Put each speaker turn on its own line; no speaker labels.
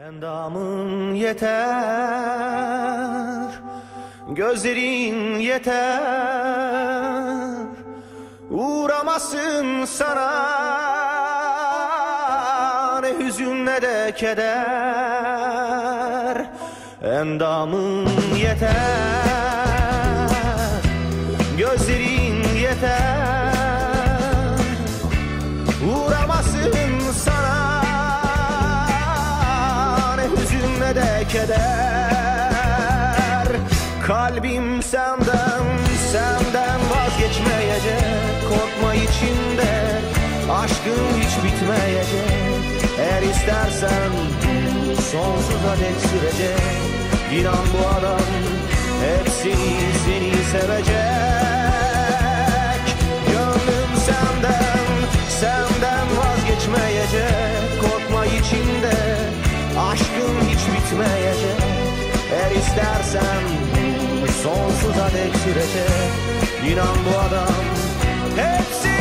Endamın yeter, gözlerin yeter, uğramasın sana ne hüzün ne de keder. Endamın yeter, gözlerin yeter, uğramasın sana ne hüzün ne de keder. Kalbim senden vazgeçmeyecek, korkma içinde aşkın hiç bitmeyecek. Eğer istersen sonsuza dek sürecek. İnan bu adam hepsini seni sevecek. Gönlüm senden vazgeçmeyecek, korkma içinde aşkın hiç bitmeyecek. Eğer istersen sonsuza dek sürecek. İnan bu adam hepsini